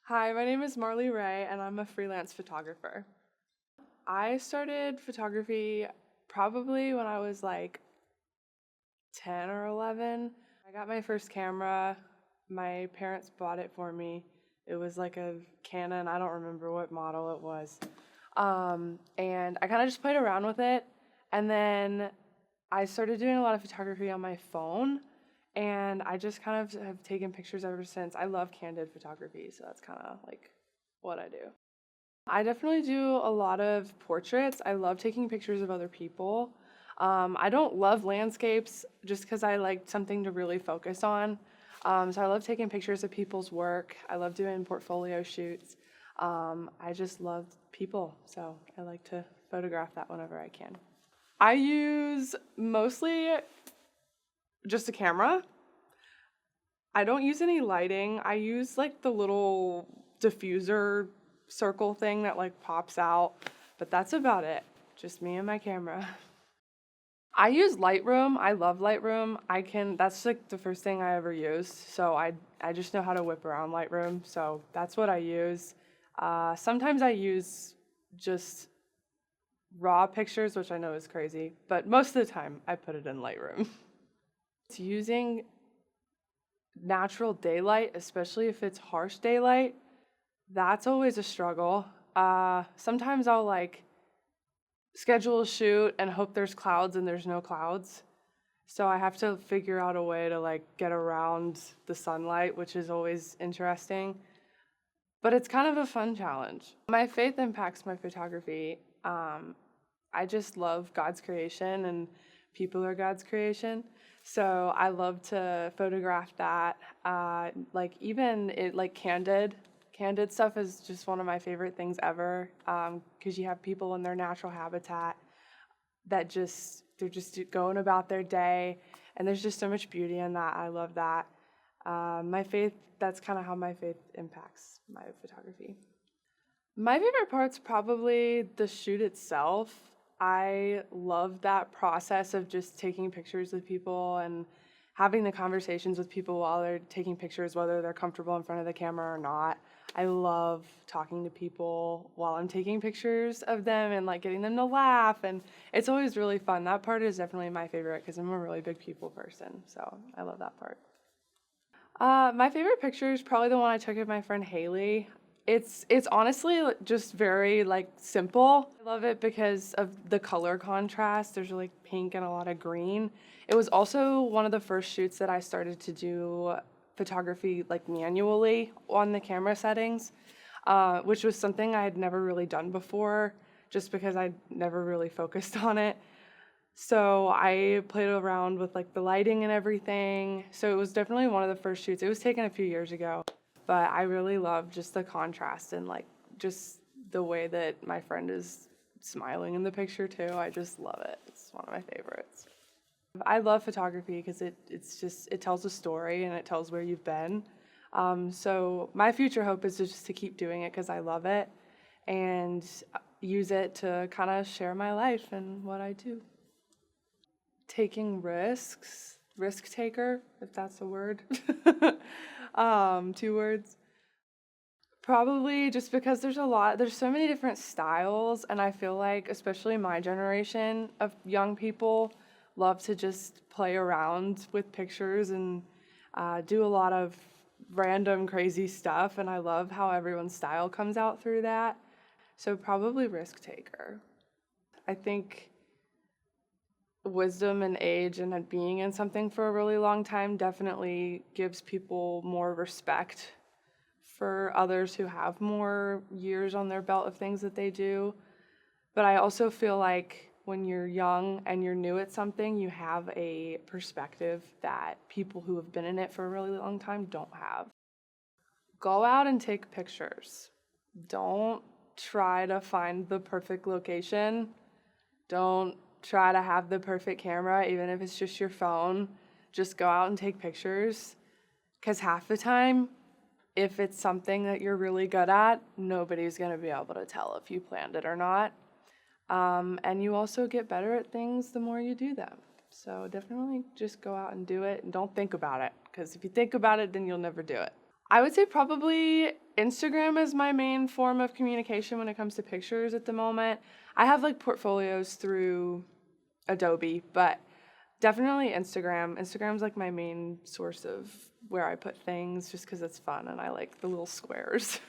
Hi, my name is Marlee Wray, and I'm a freelance photographer. I started photography probably when I was like 10 or 11. I got my first camera. My parents bought it for me. It was like a Canon, I don't remember what model it was. And I kind of just played around with it. And then I started doing a lot of photography on my phone. And I just kind of have taken pictures ever since. I love candid photography, so that's kind of like what I do. I definitely do a lot of portraits. I love taking pictures of other people. I don't love landscapes just because I like something to really focus on. So I love taking pictures of people's work. I love doing portfolio shoots. I just love people, so I like to photograph that whenever I can. I use mostly just a camera. I don't use any lighting. I use like the little diffuser circle thing that like pops out, but that's about it. Just me and my camera. I use Lightroom. I love Lightroom. That's like the first thing I ever used. So I just know how to whip around Lightroom. So that's what I use. Sometimes I use just raw pictures, which I know is crazy, but most of the time I put it in Lightroom. It's using natural daylight, especially if it's harsh daylight, that's always a struggle. Sometimes I'll like schedule a shoot and hope there's clouds and there's no clouds. So I have to figure out a way to like get around the sunlight, which is always interesting. But it's kind of a fun challenge. My faith impacts my photography. I just love God's creation and people are God's creation. So I love to photograph that. Like even it like candid stuff is just one of my favorite things ever. Because you have people in their natural habitat that they're just going about their day, and there's just so much beauty in that. I love that. My faith, that's kind of how my faith impacts my photography. My favorite part's probably the shoot itself. I love that process of just taking pictures with people and having the conversations with people while they're taking pictures, whether they're comfortable in front of the camera or not. I love talking to people while I'm taking pictures of them and like getting them to laugh, and it's always really fun. That part is definitely my favorite because I'm a really big people person, so I love that part. My favorite picture is probably the one I took of my friend Haley. It's honestly just very like simple. I love it because of the color contrast. There's like pink and a lot of green. It was also one of the first shoots that I started to do photography like manually on the camera settings, which was something I had never really done before just because I'd never really focused on it. So I played around with like the lighting and everything. So it was definitely one of the first shoots. It was taken a few years ago, but I really love just the contrast and like just the way that my friend is smiling in the picture too. I just love it. It's one of my favorites. I love photography because it tells a story and it tells where you've been. So my future hope is just to keep doing it because I love it and use it to kind of share my life and what I do. Taking risks, risk taker, if that's a word. 2 words. Probably just because there's so many different styles, and I feel like especially my generation of young people love to just play around with pictures and do a lot of random crazy stuff, and I love how everyone's style comes out through that. So probably risk taker. I think wisdom and age and being in something for a really long time definitely gives people more respect for others who have more years on their belt of things that they do. But I also feel like when you're young and you're new at something, you have a perspective that people who have been in it for a really long time don't have. Go out and take pictures. Don't try to find the perfect location. Don't try to have the perfect camera, even if it's just your phone. Just go out and take pictures. Because half the time, if it's something that you're really good at, nobody's going to be able to tell if you planned it or not. And you also get better at things the more you do them. So definitely just go out and do it and don't think about it. Because if you think about it, then you'll never do it. I would say probably Instagram is my main form of communication when it comes to pictures at the moment. I have like portfolios through Adobe, but definitely Instagram. Instagram's like my main source of where I put things just because it's fun and I like the little squares.